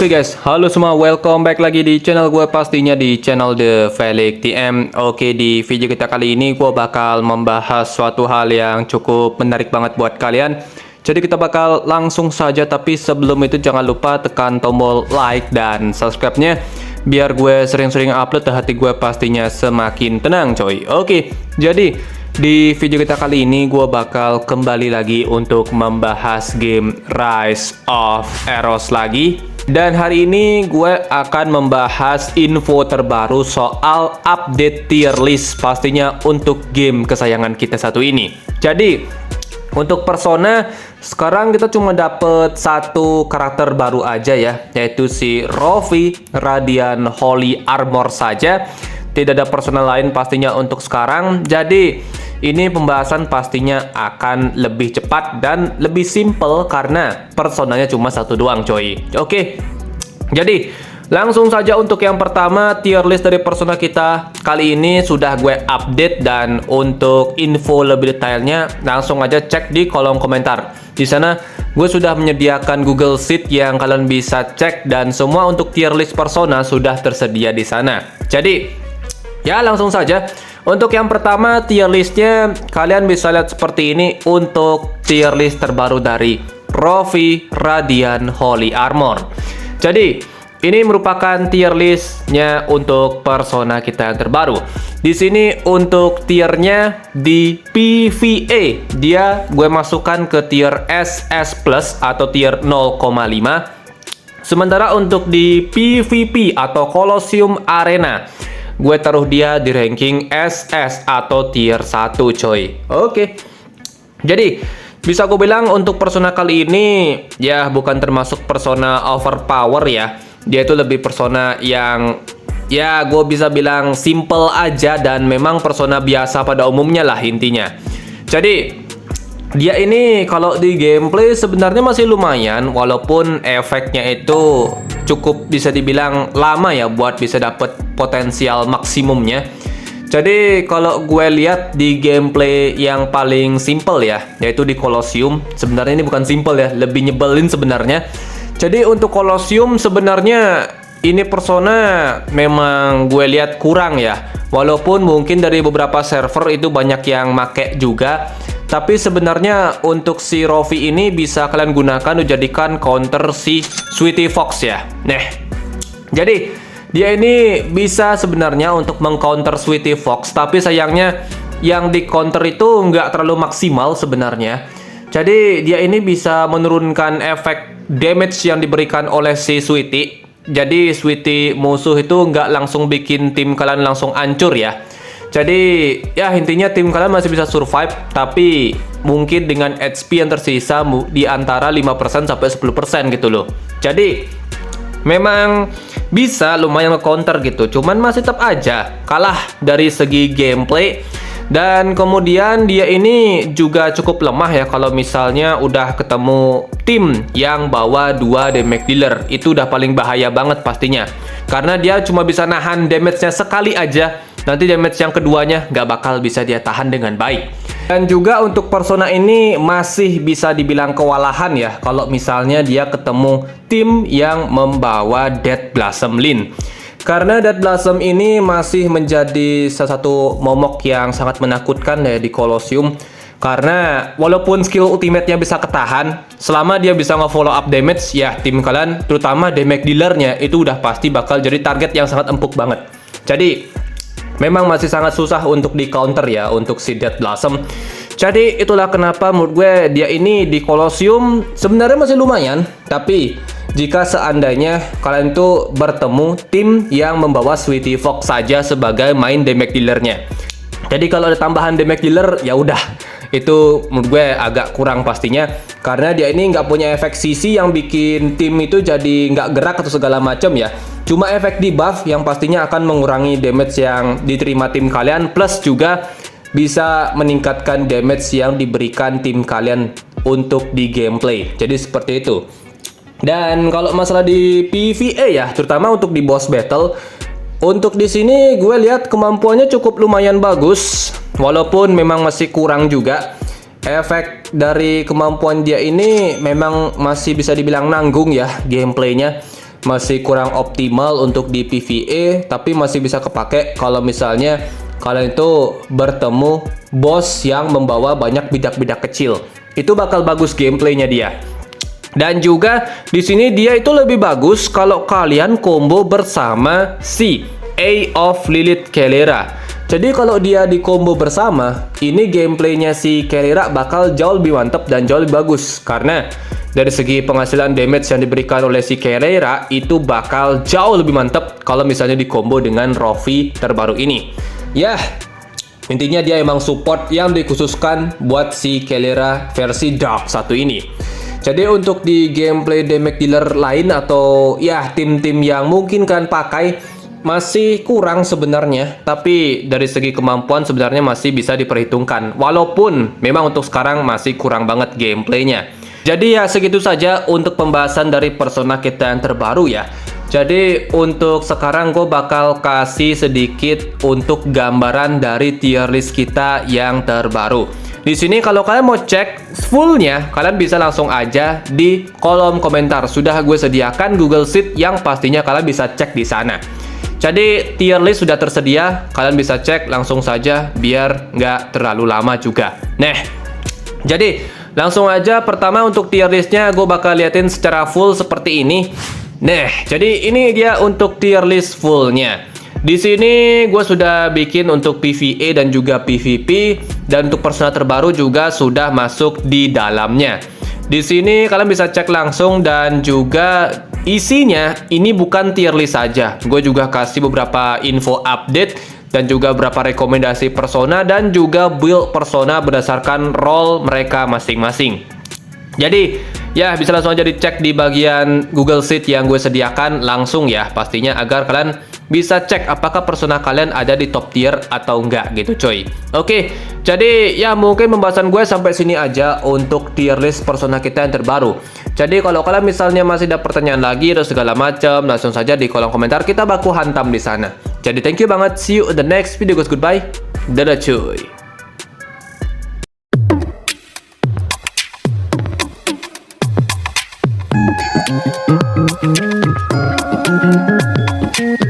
Oke guys, halo semua, welcome back lagi di channel gue, pastinya di channel The Felix TM. Oke, di video kita kali ini gue bakal membahas suatu hal yang cukup menarik banget buat kalian. Jadi kita bakal langsung saja, tapi sebelum itu jangan lupa tekan tombol like dan subscribe-nya biar gue sering-sering upload, hati gue pastinya semakin tenang coy. Oke, jadi di video kita kali ini gue bakal kembali lagi untuk membahas game Rise of Eros lagi. Dan hari ini gue akan membahas info terbaru soal update tier list pastinya untuk game kesayangan kita satu ini. Jadi untuk Persona sekarang kita cuma dapet satu karakter baru aja ya, yaitu si Rofi Radiant Holy Armor saja. Tidak ada persona lain pastinya untuk sekarang. Jadi ini pembahasan pastinya akan lebih cepat dan lebih simple karena personanya cuma satu doang coy. Oke, jadi langsung saja untuk yang pertama, tier list dari persona kita kali ini sudah gue update, dan untuk info lebih detailnya langsung aja cek di kolom komentar. Di sana gue sudah menyediakan Google Sheet yang kalian bisa cek, dan semua untuk tier list persona sudah tersedia di sana. Jadi ya langsung saja. Untuk yang pertama, tier listnya kalian bisa lihat seperti ini untuk tier list terbaru dari Rofi Radiant Holy Armor. Jadi ini merupakan tier listnya untuk persona kita yang terbaru. Di sini untuk tiernya di PvE dia gue masukkan ke tier SS Plus atau tier 0,5. Sementara untuk di PvP atau Colosseum Arena gue taruh dia di ranking SS atau tier 1 coy. Oke. Jadi bisa gue bilang untuk persona kali ini ya bukan termasuk persona overpower ya. Dia itu lebih persona yang ya gue bisa bilang simple aja, dan memang persona biasa pada umumnya lah intinya. Jadi dia ini kalau di gameplay sebenarnya masih lumayan, walaupun efeknya itu cukup bisa dibilang lama ya buat bisa dapet potensial maksimumnya. Jadi kalau gue lihat di gameplay yang paling simple ya, yaitu di Colosseum, sebenarnya ini bukan simple ya, lebih nyebelin sebenarnya. Jadi untuk Colosseum sebenarnya ini persona memang gue lihat kurang ya, walaupun mungkin dari beberapa server itu banyak yang make juga. Tapi sebenarnya untuk si Rofi ini bisa kalian gunakan dijadikan counter si Sweetie Fox ya. Nah, jadi dia ini bisa sebenarnya untuk mengcounter Sweetie Fox, tapi sayangnya yang di counter itu nggak terlalu maksimal sebenarnya. Jadi dia ini bisa menurunkan efek damage yang diberikan oleh si Sweetie. Jadi Sweetie musuh itu nggak langsung bikin tim kalian langsung hancur ya. Jadi ya intinya tim kalian masih bisa survive, tapi mungkin dengan HP yang tersisa di antara 5% sampai 10% gitu loh. Jadi memang bisa lumayan nge-counter gitu, cuman masih tetap aja kalah dari segi gameplay. Dan kemudian dia ini juga cukup lemah ya kalau misalnya udah ketemu tim yang bawa 2 damage dealer. Itu udah paling bahaya banget pastinya, karena dia cuma bisa nahan damage-nya sekali aja. Nanti damage yang keduanya nggak bakal bisa dia tahan dengan baik. Dan juga untuk persona ini masih bisa dibilang kewalahan ya kalau misalnya dia ketemu tim yang membawa Death Blossom Lin. Karena Death Blossom ini masih menjadi salah satu momok yang sangat menakutkan ya di Colosseum. Karena walaupun skill ultimate-nya bisa ketahan, selama dia bisa nge-follow up damage ya, tim kalian terutama damage dealer-nya itu udah pasti bakal jadi target yang sangat empuk banget. Jadi memang masih sangat susah untuk di counter ya untuk si Death Blossom. Jadi itulah kenapa menurut gue dia ini di Colosseum sebenarnya masih lumayan. Tapi jika seandainya kalian tuh bertemu tim yang membawa Sweetie Fox saja sebagai main damage dealernya. Jadi kalau ada tambahan damage dealer ya udah, itu menurut gue agak kurang pastinya, karena dia ini nggak punya efek CC yang bikin tim itu jadi nggak gerak atau segala macam ya. Cuma efek debuff yang pastinya akan mengurangi damage yang diterima tim kalian, plus juga bisa meningkatkan damage yang diberikan tim kalian untuk di gameplay. Jadi seperti itu. Dan kalau masalah di PvE ya, terutama untuk di boss battle, untuk di sini gue lihat kemampuannya cukup lumayan bagus, walaupun memang masih kurang juga. Efek dari kemampuan dia ini memang masih bisa dibilang nanggung ya gameplaynya. masih kurang optimal untuk di PvE, tapi masih bisa kepake kalau misalnya kalian itu bertemu bos yang membawa banyak bidak-bidak kecil. Itu bakal bagus gameplaynya dia. Dan juga di sini dia itu lebih bagus kalau kalian combo bersama si Eye of Lilith Kelera. Jadi kalau dia di combo bersama, ini gameplaynya si Kelera bakal jauh lebih mantap dan jauh lebih bagus. Karena dari segi penghasilan damage yang diberikan oleh si Kelera itu bakal jauh lebih mantap kalau misalnya di combo dengan Rofi terbaru ini. Ya, intinya dia emang support yang dikhususkan buat si Kelera versi Dark 1 ini. Jadi untuk di gameplay damage dealer lain atau ya tim-tim yang mungkin kalian pakai masih kurang sebenarnya, tapi dari segi kemampuan sebenarnya masih bisa diperhitungkan. Walaupun memang untuk sekarang masih kurang banget gameplaynya. Jadi ya segitu saja untuk pembahasan dari persona kita yang terbaru ya. Jadi untuk sekarang gue bakal kasih sedikit untuk gambaran dari tier list kita yang terbaru. Di sini kalau kalian mau cek fullnya, kalian bisa langsung aja di kolom komentar. Sudah gue sediakan Google Sheet yang pastinya kalian bisa cek di sana. Jadi tier list sudah tersedia, kalian bisa cek langsung saja biar nggak terlalu lama juga. Nah, jadi langsung aja pertama untuk tier listnya gue bakal liatin secara full seperti ini. Nah, jadi ini dia untuk tier list fullnya. Di sini gue sudah bikin untuk PvE dan juga PvP, dan untuk persona terbaru juga sudah masuk di dalamnya. Di sini kalian bisa cek langsung, dan juga isinya ini bukan tier list saja. Gue juga kasih beberapa info update dan juga beberapa rekomendasi persona dan juga build persona berdasarkan role mereka masing-masing. Jadi ya bisa langsung aja dicek di bagian Google Sheet yang gue sediakan langsung ya, pastinya agar kalian bisa cek apakah persona kalian ada di top tier atau enggak gitu coy. Oke, jadi ya mungkin pembahasan gue sampai sini aja untuk tier list persona kita yang terbaru. Jadi kalau kalian misalnya masih ada pertanyaan lagi atau segala macam, langsung saja di kolom komentar, kita baku hantam di sana. Jadi thank you banget, see you in the next video guys, goodbye. Dadah cuy. Thank you.